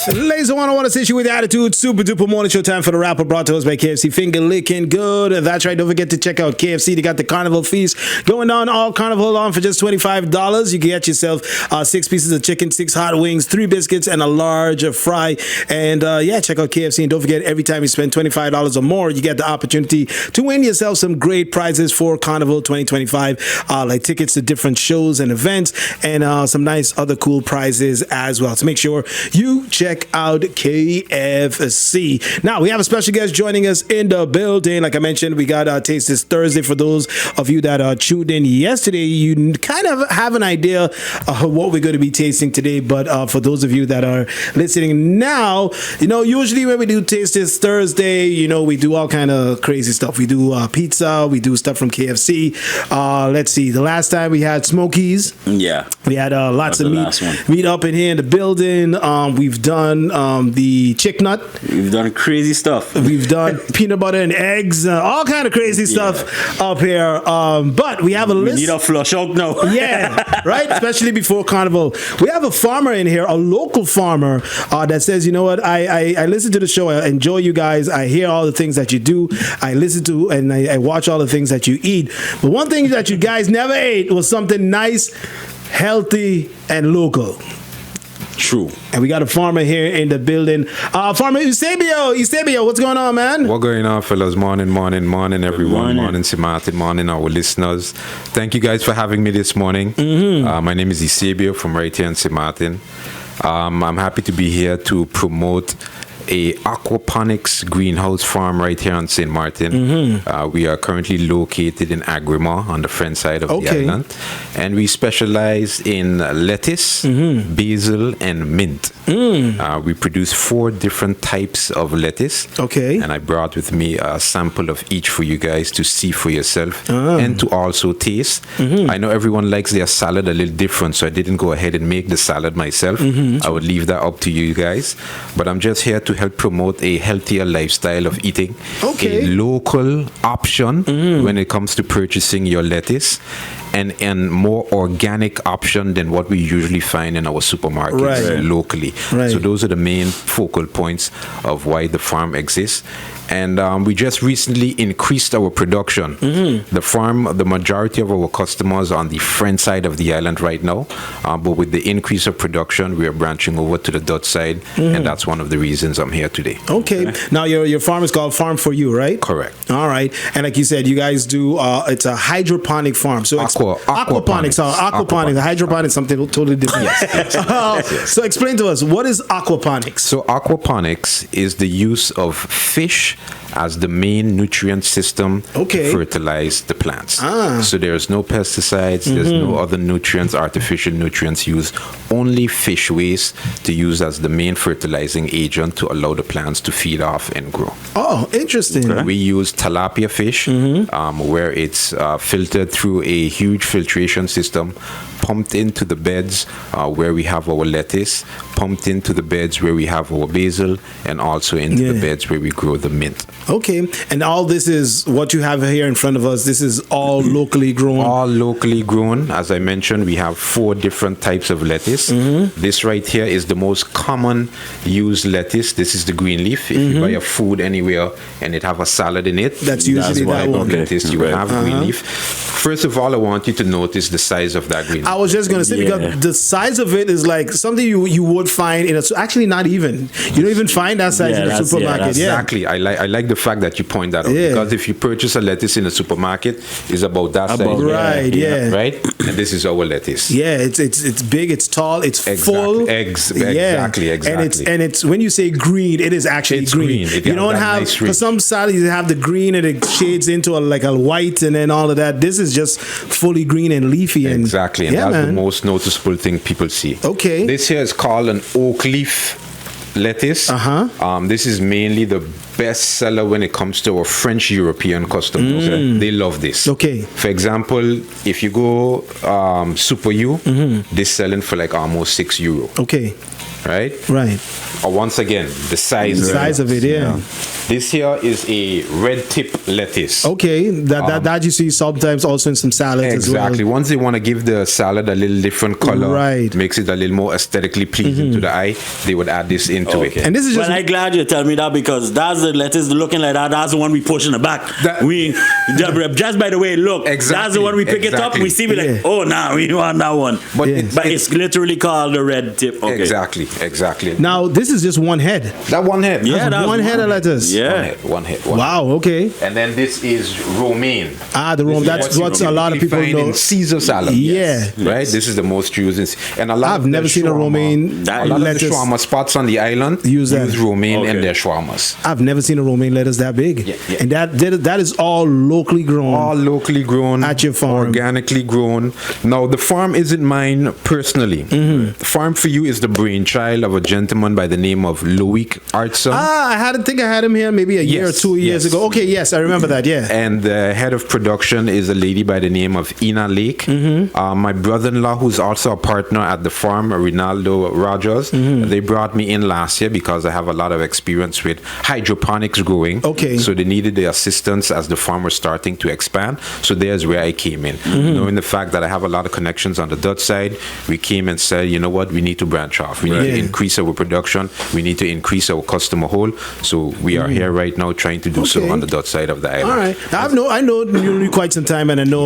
Ladies and gentlemen, I want to sit you with attitude. Super duper morning show time for the rapper brought to us by KFC. Finger licking good. That's right. Don't forget to check out KFC. They got the carnival feast going on all carnival on for just $25. You can get yourself 6 pieces of chicken, 6 hot wings, 3 biscuits, and a large fry. And yeah, check out KFC. And don't forget, every time you spend $25 or more, you get the opportunity to win yourself some great prizes for Carnival 2025, like tickets to different shows and events, and some nice other cool prizes as well. So make sure you check out KFC. Now, we have a special guest joining us in the building. Like I mentioned, we got Taste This Thursday. For those of you that tuned in yesterday, you kind of have an idea of what we're going to be tasting today. But for those of you that are listening now, you know, usually when we do Taste This Thursday, you know, we do all kind of crazy stuff. We do pizza. We do stuff from KFC. Let's see. The last time we had Smokies. Yeah. We had lots of meat up in here in the building. We've done the chick nut. We've done crazy stuff. We've done peanut butter and eggs, all kind of crazy stuff up here. But we have a list. We need a flush out now. Yeah, right? Especially before Carnival. We have a farmer in here, a local farmer that says, you know what, I listen to the show. I enjoy you guys. I hear all the things that you do. I listen to and I watch all the things that you eat. But one thing that you guys never ate was something nice, healthy, and local. True. And we got a farmer here in the building. Farmer Eusebio, what's going on, man? What going on, fellas? Morning, everyone. Morning, St.Maarten. Morning, our listeners. Thank you guys for having me this morning. Mm-hmm. My name is Eusebio from right here in St.Maarten. I'm happy to be here to promote a aquaponics greenhouse farm right here on St.Maarten. Mm-hmm. We are currently located in Agrima on the French side of the island, and we specialize in lettuce, basil, and mint. We produce 4 different types of lettuce. And I brought with me a sample of each for you guys to see for yourself and to also taste. I know everyone likes their salad a little different, so I didn't go ahead and make the salad myself. I would leave that up to you guys, but I'm just here to help promote a healthier lifestyle of eating, a local option when it comes to purchasing your lettuce, and more organic option than what we usually find in our supermarkets locally. So those are the main focal points of why the farm exists. And we just recently increased our production. The farm, the majority of our customers are on the French side of the island right now. But with the increase of production, we are branching over to the Dutch side. And that's one of the reasons I'm here today. Now, your farm is called Farm for You, right? Correct. All right. And like you said, you guys do, it's a hydroponic farm. So aquaponics. Aquaponics. Hydroponics, something totally different. Yes. So explain to us, what is aquaponics? So aquaponics is the use of fish as the main nutrient system to fertilize the plants. So there's no pesticides, there's no other nutrients, artificial nutrients used, only fish waste to use as the main fertilizing agent to allow the plants to feed off and grow. Oh, interesting. We use tilapia fish, where it's filtered through a huge filtration system, pumped into the beds where we have our lettuce, pumped into the beds where we have our basil, and also into the beds where we grow the mint. And all this is what you have here in front of us. This is all locally grown. All locally grown. As I mentioned, we have 4 different types of lettuce. This right here is the most common used lettuce. This is the green leaf. If you buy a food anywhere and it have a salad in it, that's usually that one. Lettuce you have green leaf. First of all, I want you to notice the size of that green leaf. I was just going to say, because the size of it is like something you would find in a, actually not even. You don't even find that size in a supermarket. Exactly. I like the fact that you point that out, because if you purchase a lettuce in a supermarket, it's about that size. Right? And this is our lettuce. It's big, it's tall, it's full. Exactly. And it's when you say green, it is actually green. You don't have, for some salads you have the green and it shades into like a white and then all of that. This is just fully green and leafy. And that's the most noticeable thing people see. This here is called an oak leaf lettuce. This is mainly the best seller when it comes to our French European customers. They love this. Okay. For example, if you go Suppa U, they're selling for like almost €6. Okay. Right? Right. Once again, the size. The size of it, yeah. This here is a red tip lettuce. Okay. That you see sometimes also in some salads as well. Exactly. Once they want to give the salad a little different color, Right. makes it a little more aesthetically pleasing to the eye, they would add this into it. And this is just Well, I'm glad you tell me that because that's the lettuce looking like that. That's the one we push in the back. That- Just by the way, look. That's Exactly, the one we pick it up. exactly. We see, we Yeah. like, oh, nah, we want that one. But Yeah. it's, But it's literally called the red tip. Okay. exactly. now this is just one head. That one head. Yeah, that's one head of lettuce. Yeah. One head. Wow. Okay. And then this is romaine. The room. That's what a lot of people find know. in Caesar salad. Yeah. Right? This is the most used. And a lot I've of never the seen a shawarma- romaine A lot lettuce. of the shawarma spots on the island Use that. romaine in Okay. their shawarmas. I've never seen a romaine lettuce that big. Yeah. And that is all locally grown. All locally grown. At your farm. Organically grown. Now, the farm isn't mine personally. The farm for you is the brainchild of a gentleman by the name of Loic Artson. I think I had him here maybe a year or Yes, 2 years yes. ago. Okay, yes, I remember that. Yeah. And the head of production is a lady by the name of Ina Lake. My brother-in-law, who's also a partner at the farm, Rinaldo Rogers, they brought me in last year because I have a lot of experience with hydroponics growing. Okay. So they needed the assistance as the farm was starting to expand. So there's where I came in. Knowing the fact that I have a lot of connections on the Dutch side, we came and said, you know what, we need to branch off. We need to Yeah. increase our production. We need to increase our customer hold. So we are here right now trying to do so Okay. on the Dutch side of the island. All right. I know you quite some time, and I know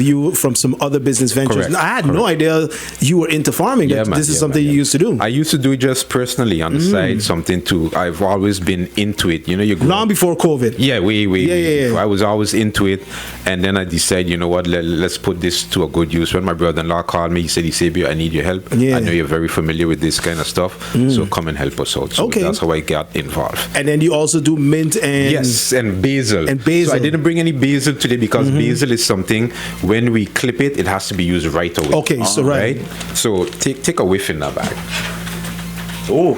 you from some other business ventures. Correct, I had no idea you were into farming. Yeah, man, This is yeah, something man, you yeah. used to do. I used to do it just personally on the side, something to. I've always been into it. You know, you grow Long before COVID. Yeah, way Yeah. before. I was always into it, and then I decided, you know what, let's put this to a good use. When my brother-in-law called me, he said, "Eusebio, I need your help. Yeah. I know you're very familiar with this kind of stuff, so come and help us out." So Okay. that's how I got involved. And then you also do mint and Yes, and basil. And basil. So I didn't bring any basil today because basil is something when we clip it, it has to be used right away. Okay, so right. So take a whiff in that bag. Oh,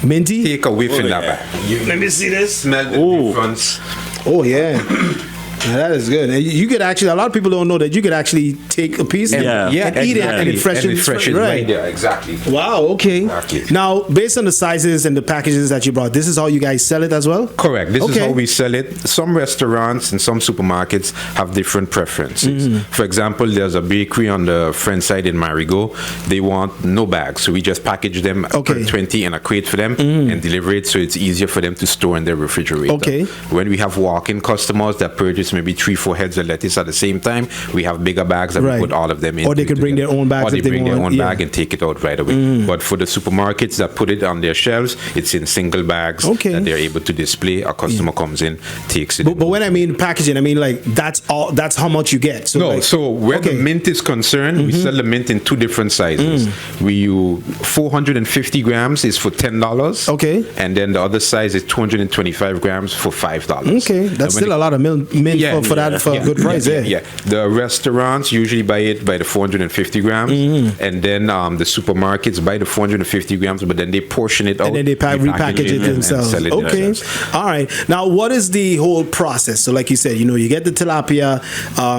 minty. Take a whiff in that yeah. bag. let me see this. Smell the Ooh. difference. Oh yeah. Yeah, that is good. And you could actually, a lot of people don't know that you could actually take a piece and, Yeah. and eat it and it freshens. right there. Exactly. Wow, okay. Exactly. Now, based on the sizes and the packages that you brought, this is how you guys sell it as well? Correct. This is Okay. how we sell it. Some restaurants and some supermarkets have different preferences. For example, there's a bakery on the French side in Marigot. They want no bags, so we just package them Okay. per 20 in a crate for them and deliver it, so it's easier for them to store in their refrigerator. Okay. When we have walk-in customers that purchase maybe 3-4 heads of lettuce at the same time, we have bigger bags that Right. we put all of them in. Or they could bring their own bags Or they if they bring their want, own yeah. bag and take it out right away. But for the supermarkets that put it on their shelves, it's in single bags Okay. that they're able to display. A customer comes in, takes it. But when I mean packaging, I mean like that's all. That's how much you get. So No, like, so where okay. the mint is concerned, we sell the mint in two different sizes. We use 450 grams is for $10. Okay. And then the other size is 225 grams for $5. Okay, that's still a lot of mint for that for a good price. Yeah. The restaurants usually buy it by the 450 grams, and then the supermarkets buy the 450 grams, but then they portion it out, And then they repackage it and themselves. sell it Okay. themselves. All right. Now, what is the whole process? So, like you said, you get the tilapia,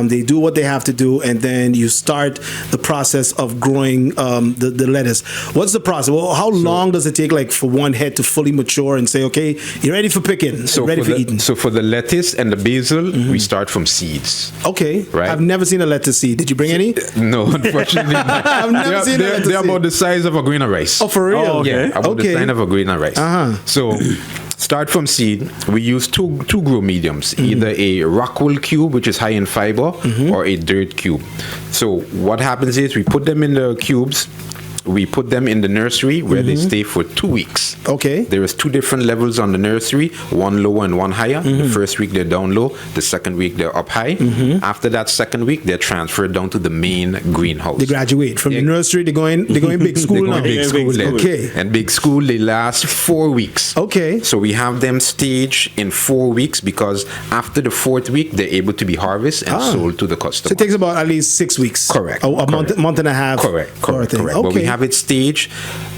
they do what they have to do, and then you start the process of growing the lettuce. What's the process? Well, how long does it take, like, for one head to fully mature and say, okay, you're ready for picking, ready for eating? So for the lettuce and the basil, we start from seeds. Okay. Right. I've never seen a lettuce seed. Did you bring any? No, unfortunately not. I've never seen a lettuce They're seed. about the size of a grain of rice. Oh, for real? Oh, okay. Yeah, about the size of a grain of rice. Uh-huh. So start from seed. We use two grow mediums, either a rockwool cube, which is high in fiber, or a dirt cube. So what happens is we put them in the cubes. We put them in the nursery where they stay for 2 weeks. Okay. There is two different levels on the nursery, one lower and one higher. The first week they're down low, the second week they're up high. After that second week, they're transferred down to the main greenhouse. They graduate from the nursery. They're going big school They go now. big school, then. Okay. And big school, they last 4 weeks. Okay. So we have them staged in 4 weeks because after the fourth week, they're able to be harvested and sold to the So customer. it takes about at least 6 weeks. Correct. A month and a half. Correct. sort of thing. But we Okay. have have it staged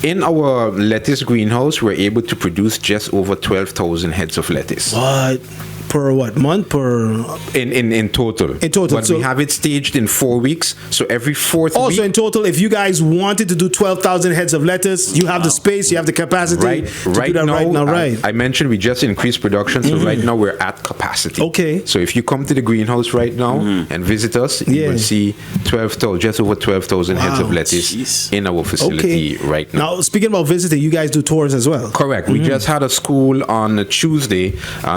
in our lettuce greenhouse, we're able to produce just over 12,000 heads of lettuce. What? Per what month? Per In total. In total, But so- we have it staged in 4 weeks. So every fourth also week. in total, if you guys wanted to do 12,000 heads of lettuce, you have the space, you have the capacity Right, to right do that now, right now, right? I mentioned we just increased production, so right now we're at capacity. Okay. So if you come to the greenhouse right now and visit us, you Yeah. will see 12,000, just over 12,000 heads of Wow. lettuce Jeez. in our facility right now. Now, speaking about visiting, you guys do tours as well. Correct. We just had a school on a Tuesday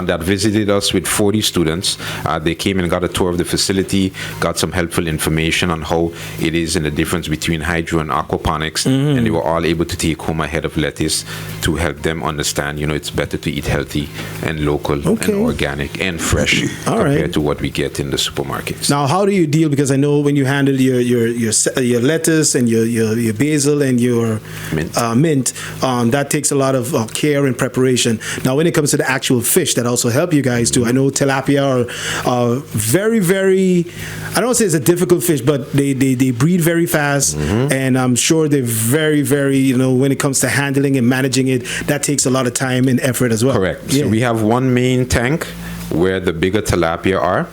that visited us with 40 students. They came and got a tour of the facility, got some helpful information on how it is and the difference between hydro and aquaponics, and they were all able to take home a head of lettuce to help them understand, it's better to eat healthy and local Okay. and organic and fresh All compared right. to what we get in the supermarkets. Now, how do you deal? Because I know when you handle your lettuce and your basil and your mint, that takes a lot of care and preparation. Now, when it comes to the actual fish that also help you guys too, I know tilapia are very, very. I don't want to say it's a difficult fish, but they breed very fast, and I'm sure they're very, very. When it comes to handling and managing it, that takes a lot of time and effort as well. Correct. Yeah. So we have one main tank where the bigger tilapia are.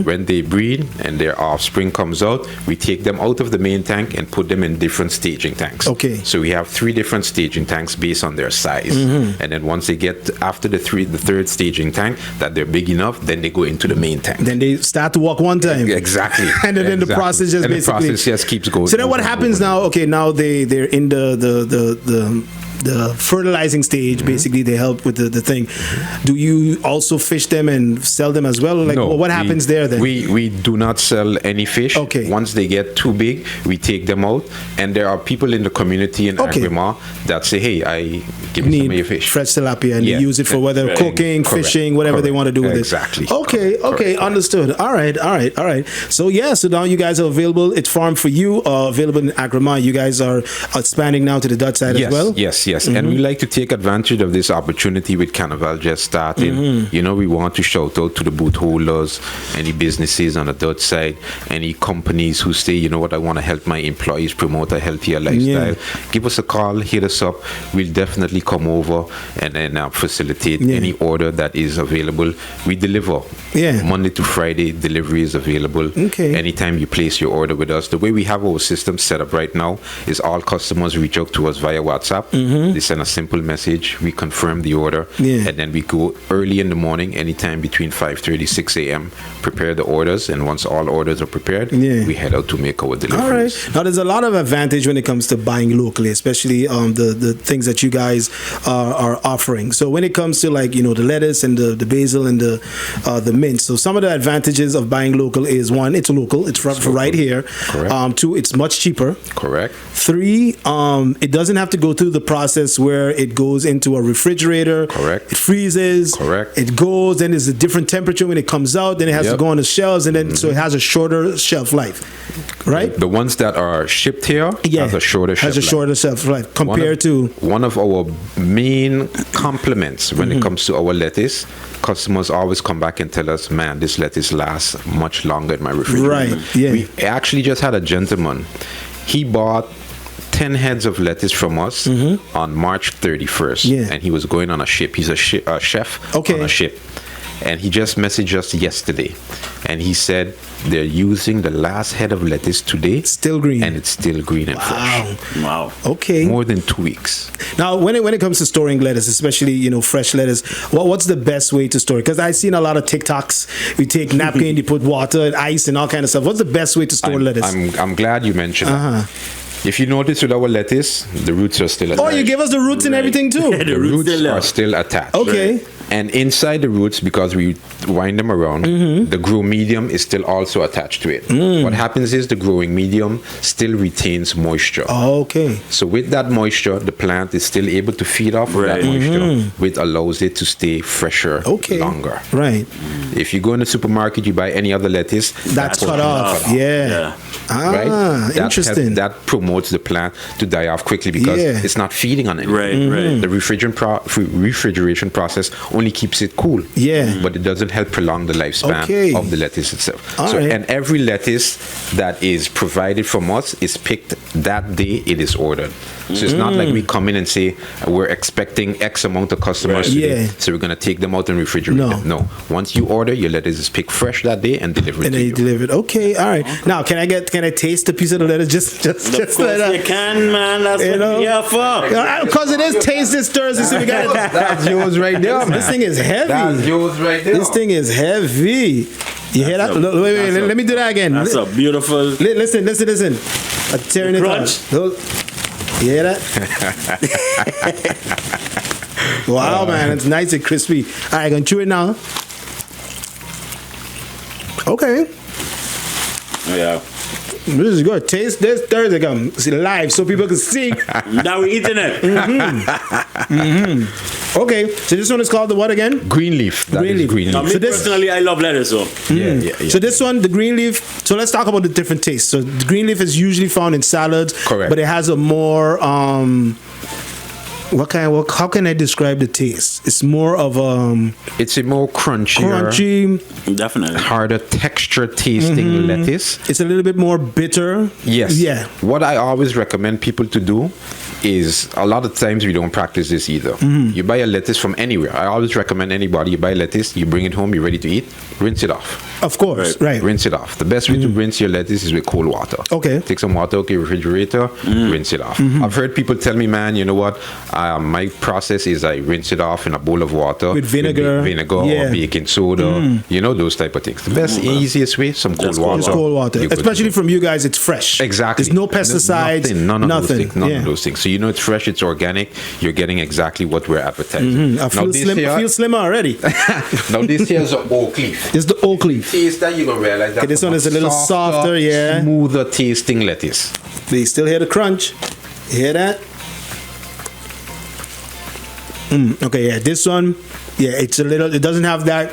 When they breed and their offspring comes out, we take them out of the main tank and put them in different staging tanks. Okay. So we have 3 different staging tanks based on their size. And then once they get after the third staging tank that they're big enough, then they go into the main tank. Then they start to walk one time. Exactly. And then the Exactly. process just and basically. the process just keeps going. So then what over and happens over. now? Okay, now they're in the fertilizing stage. Basically, they help with the thing. Do you also fish them and sell them as well? Like, No, what happens there then? We do not sell any fish. Okay. Once they get too big, we take them out. And there are people in the community in Okay. Agrima that say, hey, give me some of your Need fish. fresh tilapia and Yeah. they use it for whether Right. cooking, Correct. fishing, whatever they Correct. want to do with Exactly. it. Okay, Correct. okay, Correct. understood. All right. So yeah, so now you guys are available. It's farm for you, available in Agrima. You guys are expanding now to the Dutch side Yes, as well. yes. And we like to take advantage of this opportunity with Carnival just starting. We want to shout out to the booth holders, any businesses on the Dutch side, any companies who say, you know what, I want to help my employees promote a healthier lifestyle. Give us a call, hit us up. We'll definitely come over and then facilitate any order that is available. We deliver. Yeah. Monday to Friday, delivery is available. Okay. Anytime you place your order with us. The way we have our system set up right now is all customers reach out to us via WhatsApp. They send a simple message. We confirm the order. Yeah. And then we go early in the morning, anytime between 5:30, 6 a.m., prepare the orders. And once all orders are prepared, we head out to make our deliveries. All right. Now, there's a lot of advantage when it comes to buying locally, especially the things that you guys are offering. So when it comes to the lettuce and the basil and the mint. So some of the advantages of buying local is, one, it's local. It's for right here. Correct. Two, it's much cheaper. Correct. 3, it doesn't have to go through the process where it goes into a refrigerator. Correct. It freezes. Correct. It goes, then there's a different temperature when it comes out. Then it has to Yep. go on the shelves, and then so it has a shorter shelf life, right? The ones that are shipped here has a shorter shelf life. shorter shelf life compared to. One of our main compliments when it comes to our lettuce, customers always come back and tell us, man, this lettuce lasts much longer in my refrigerator. Right, yeah. We actually just had a gentleman. He bought 10 heads of lettuce from us on March 31st. Yeah. And he was going on a ship. He's a chef Okay. on a ship. And he just messaged us yesterday. And he said they're using the last head of lettuce today. Still green. And it's still green and fresh. Wow. Okay. More than 2 weeks. Now, when it comes to storing lettuce, especially fresh lettuce, what's the best way to store it? Because I've seen a lot of TikToks. You take napkin, you put water and ice and all kind of stuff. What's the best way to store lettuce? I'm glad you mentioned that. If you notice with our lettuce, the roots are still attached. Oh, you give us the roots and everything too. Yeah, the roots roots still are there. still attached. Okay. And inside the roots, because we wind them around, the grow medium is still also attached to it. What happens is the growing medium still retains moisture. Okay. So with that moisture, the plant is still able to feed off of that Right. moisture, which allows it to stay fresher longer. Right. If you go in the supermarket, you buy any other lettuce, That's cut portion is off. Yeah. right? Interesting. That promotes the plant to die off quickly because it's not feeding on anything. Right. The refrigeration process only keeps it cool. Yeah. But it doesn't help prolong the lifespan of the lettuce itself. And every lettuce that is provided from us is picked that day it is ordered. So it's not like we come in and say we're expecting X amount of customers today, so we're going to take them out and refrigerate them. No. Once you order, your lettuce is picked fresh that day and delivered to you. Delivered. Okay, all right. Now, can I taste a piece of the lettuce? Just Of course you can, man. That's what we're here for. Because it is Taste This Thursday, so we got it. That's yours right there, man. This thing is heavy. That's yours right there. This thing is heavy. You hear that? Wait, let me do that again. That's a beautiful. Listen. I'm tearing it crunch. out. You hear that? Wow, man, it's nice and crispy. All right, gonna chew it now. Okay. Yeah. This is good. Taste This Thursday. Come see live so people can see. Now we're eating it. Okay, so this one is called the what again? Green leaf. That is green Now, leaf. me personally, I love lettuce, so. Yeah. So this one, the green leaf. So let's talk about the different tastes. So the green leaf is usually found in salads, Correct. but it has a more how can I describe the taste? It's more of It's a more crunchy, Definitely. harder texture tasting lettuce. It's a little bit more bitter. Yes. Yeah. What I always recommend people to do is, a lot of times we don't practice this either. You buy a lettuce from anywhere. I always recommend anybody, you buy lettuce, you bring it home, you're ready to eat, rinse it off. Of course, right. Rinse it off. The best way to rinse your lettuce is with cold water. Okay. Take some water, okay, refrigerator, rinse it off. I've heard people tell me, man, you know what? My process is I rinse it off in a bowl of water. With vinegar. Or baking soda. You know, those type of things. The best, easiest way, some cold water. Just cold water. You're good to Especially go. from you guys, it's fresh. Exactly. There's no pesticides. None of those things. None Yeah. of those things. So you know it's fresh, it's organic. You're getting exactly what we're advertising. I feel slimmer already. Now this here is an oak leaf. This is the oak leaf. Taste that, you're gonna realize that. Okay, this one is a little softer, yeah. Smoother tasting lettuce. They still hear the crunch. You hear that? Okay, yeah, this one, it's a little, it doesn't have that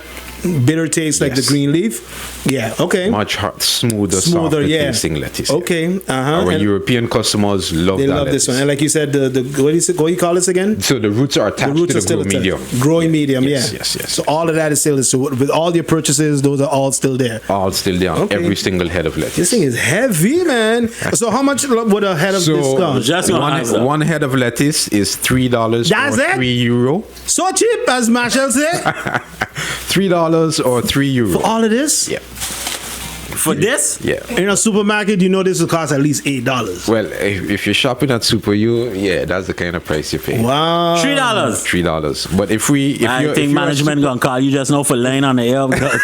bitter taste like the green leaf. Yeah, okay. Much smoother, softer tasting lettuce. Okay, Our European customers love They that love lettuce. this one. And like you said, what do you call this again? So the roots are attached to the growing medium. Growing medium, Yes, yeah. yes. So all of that is still, so with all your purchases, those are all still there. All still there on every single head of lettuce. This thing is heavy, man. So how much would a head of this cost? Just one head of lettuce is $3 That's or it? €3. So cheap, as Marshall said. $3 or €3. For all of this? Yeah. For this? Yeah. In a supermarket, you know this will cost at least $8. Well, if you're shopping at Suppa, that's the kind of price you pay. Wow. $3. $3. But if I think management gonna call you just now for laying on the air because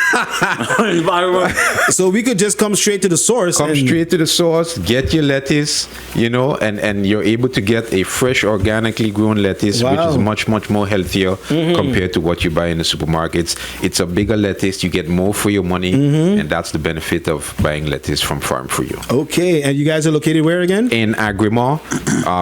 So we could just come straight to the source. Come straight to the source, get your lettuce, and you're able to get a fresh, organically grown lettuce, which is much, much more healthier compared to what you buy in the supermarkets. It's a bigger lettuce, you get more for your money, and that's the benefit of buying lettuce from Farm for You. Okay, and you guys are located where again? In Agrimar.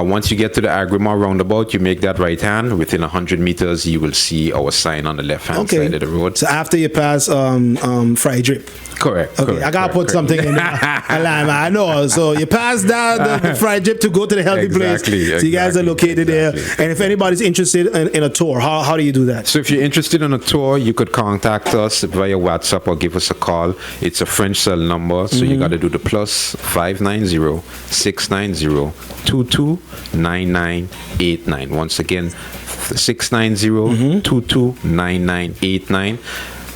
Once you get to the Agrimar roundabout, you make that right hand. Within 100 meters, you will see our sign on the left-hand side of the road. So after you pass Fry Drip. Correct. Okay, I gotta put something in there. I know. So you pass down the Fried Drip to go to the healthy place. So you guys are located there. And if anybody's interested in a tour, how do you do that? So if you're interested in a tour, you could contact us via WhatsApp or give us a call. It's a French cell number, so you got to do the plus 590-690-229989. Once again, 690-229989.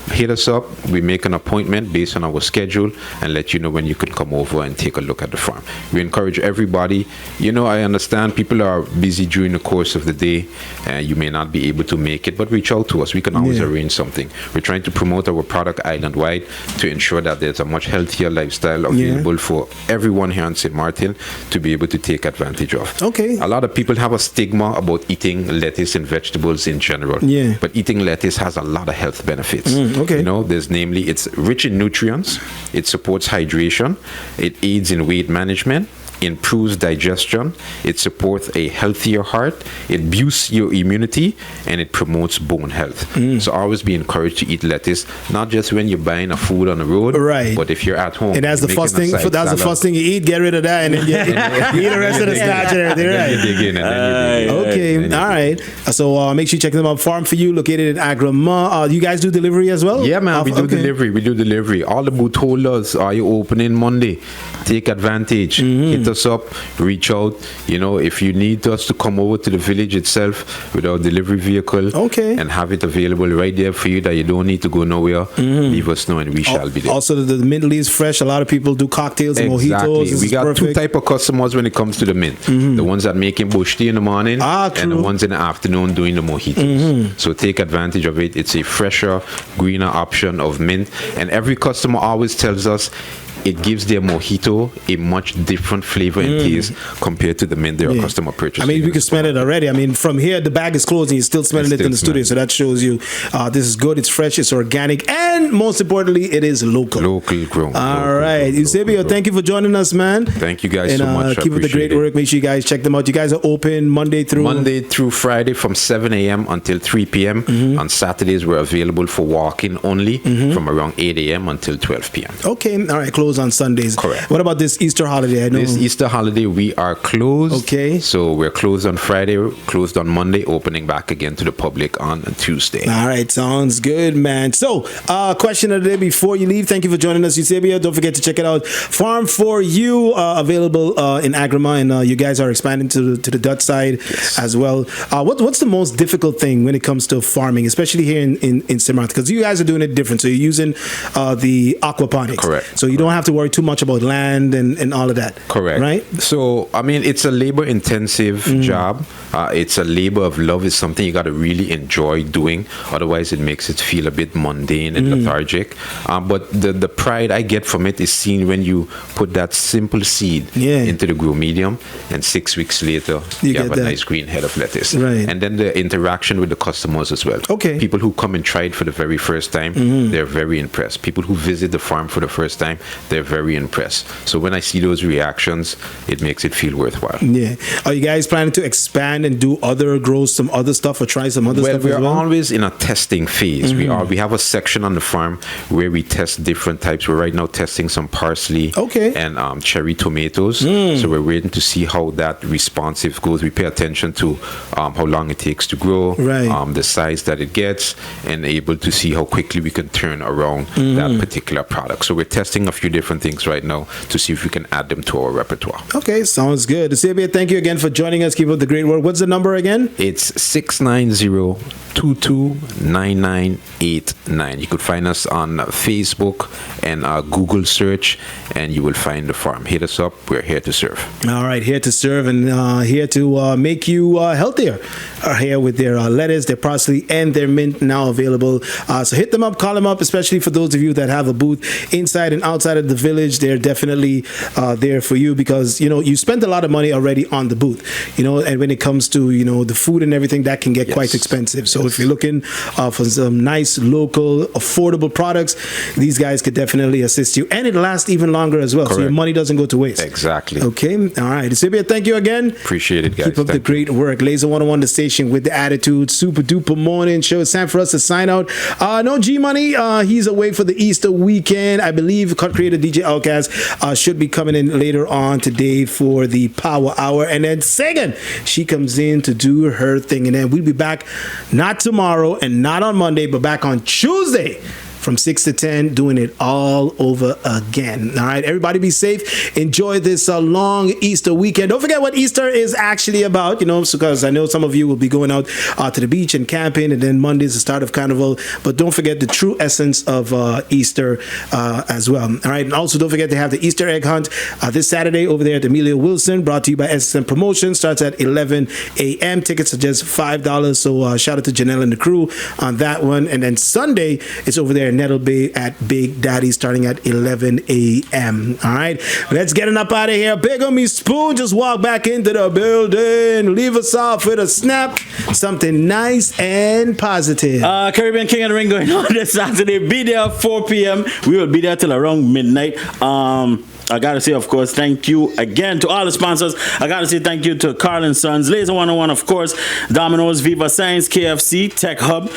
Hit us up. We make an appointment based on our schedule and let you know when you could come over and take a look at the farm. We encourage everybody. I understand people are busy during the course of the day. You may not be able to make it, but reach out to us. We can always arrange something. We're trying to promote our product island-wide to ensure that there's a much healthier lifestyle available for everyone here in St. Maarten to be able to take advantage of. Okay. A lot of people have a stigma about eating lettuce and vegetables in general. Yeah. But eating lettuce has a lot of health benefits. Okay. There's namely, it's rich in nutrients, it supports hydration, it aids in weight management, improves digestion, it supports a healthier heart, it boosts your immunity, and it promotes bone health. So always be encouraged to eat lettuce, not just when you're buying a food on the road, right? But if you're at home, and that's the first thing. That's the first thing you eat. Get rid of that, and then you eat the rest of the starch and everything. Right? You dig in, and then you dig in. Okay, all right. So make sure you check them out. Farm for You, located in Agrama. You guys do delivery as well? Yeah, man, we do delivery. We do delivery. All the booth holders, are you opening Monday? Take advantage. Hit us up. Reach out. You know, if you need us to come over to the village itself with our delivery vehicle, and have it available right there for you, that you don't need to go nowhere, leave us know and we shall be there. Also, the mint leaves fresh. A lot of people do cocktails and mojitos. We got two type of customers when it comes to the mint. The ones that making bush tea in the morning, and the ones in the afternoon doing the mojitos. So take advantage of it. It's a fresher, greener option of mint. And every customer always tells us it gives their mojito a much different flavor and taste compared to the mint their customer purchasing. I mean, we can smell it already. I mean, from here, the bag is closed and you're still smelling it in the studio. So that shows you this is good, it's fresh, it's organic, and most importantly, it is local. Local grown. All right. Eusebio, thank you for joining us, man. Thank you guys so much. Keep up the great work. Make sure you guys check them out. You guys are open Monday through Friday from 7 a.m. until 3 p.m. On Saturdays, we're available for walk-in only from around 8 a.m. until 12 p.m. Okay. All right. Close on Sundays. Correct. What about this Easter holiday? I know this Easter holiday we are closed. Okay. So we're closed on Friday, closed on Monday, opening back again to the public on Tuesday. All right, sounds good, man. So, question of the day before you leave. Thank you for joining us, Eusebio. Don't forget to check it out. Farm for You, available in Agrama, and you guys are expanding to the Dutch side as well. What's the most difficult thing when it comes to farming, especially here in St.Maarten? Because you guys are doing it different. So you're using the aquaponics. Correct. So you don't have to worry too much about land and all of that. Correct. Right? So, I mean, it's a labor-intensive job. It's a labor of love. It's something you got to really enjoy doing. Otherwise, it makes it feel a bit mundane and lethargic. But the pride I get from it is seen when you put that simple seed into the grow medium, and 6 weeks later, you have a nice green head of lettuce. Right. And then the interaction with the customers as well. Okay. People who come and try it for the very first time, they're very impressed. People who visit the farm for the first time, they're very impressed. So when I see those reactions, it makes it feel worthwhile. Yeah. Are you guys planning to expand and do grow some other stuff or try some other stuff as well? We're always in a testing phase. We have a section on the farm where we test different types. We're right now testing some parsley and cherry tomatoes. So we're waiting to see how that responsive goes. We pay attention to how long it takes to grow, the size that it gets, and able to see how quickly we can turn around that particular product. So we're testing a few different things right now to see if we can add them to our repertoire. Okay, sounds good. Eusebio, thank you again for joining us. Keep up the great work. What's the number again? It's 690-229989. You could find us on Facebook and Google search, and you will find the farm. Hit us up. We're here to serve. All right, here to serve and here to make you healthier. Here with their lettuce, their parsley, and their mint now available. So hit them up, call them up, especially for those of you that have a booth inside and outside of the village. They're definitely there for you because, you know, you spent a lot of money already on the booth, you know, and when it comes to, you know, the food and everything, that can get quite expensive. So if you're looking for some nice, local, affordable products, these guys could definitely assist you. And it lasts even longer as well. Correct. So your money doesn't go to waste. Exactly. Okay. All right. Eusebio, thank you again. Appreciate it, guys. Keep up the great work. Laser 101, the station with the attitude. Super duper morning show. It's time for us to sign out. No G Money. He's away for the Easter weekend. I believe cut creator DJ Outcast should be coming in later on today for the Power Hour. And then Sagan, she comes in to do her thing. And then we'll be back not tomorrow and not on Monday, but back on Tuesday from 6 to 10, doing it all over again. All right, everybody be safe. Enjoy this long Easter weekend. Don't forget what Easter is actually about, you know, because I know some of you will be going out to the beach and camping, and then Monday's the start of Carnival. But don't forget the true essence of Easter as well. All right, and also don't forget to have the Easter egg hunt this Saturday over there at Emilio Wilson, brought to you by SSM Promotions. Starts at 11 a.m. Tickets are just $5. So shout out to Janelle and the crew on that one. And then Sunday, it's over there in Nettle Bay at Big Daddy starting at 11 a.m. All right, let's get it up out of here. Big Homie Spoon just walk back into the building. Leave us off with a snap, something nice and positive. Caribbean King and Ring going on this Saturday. Be there at 4 p.m. We will be there till around midnight. I gotta say, of course, thank you again to all the sponsors. I gotta say thank you to Carl & Sons, Laser 101, of course, Domino's, Viva Science, KFC, Tech Hub,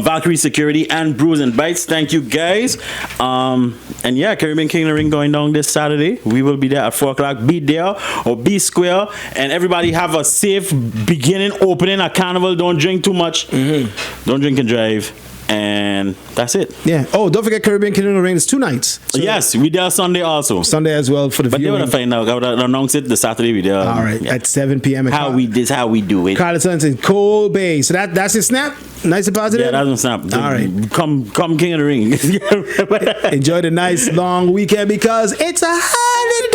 Valkyrie Security, and Brews and Bites. Thank you, guys. And yeah, Caribbean King of the Ring going down this Saturday. We will be there at 4 o'clock. Be there or be square. And everybody have a safe beginning, opening at Carnival. Don't drink too much. Don't drink and drive. And that's it. Yeah. Oh, don't forget Caribbean King of the Ring is 2 nights. So yes, we there Sunday also. Sunday as well for the But they viewing. want to find out. I would announce it the Saturday we there. All right, at 7 p.m. How we do it. Carl & Sons in Cold Bay. So that's your snap. Nice and positive. Yeah, that's a snap. All right. Come King of the Ring. Enjoy the nice long weekend because it's a holiday.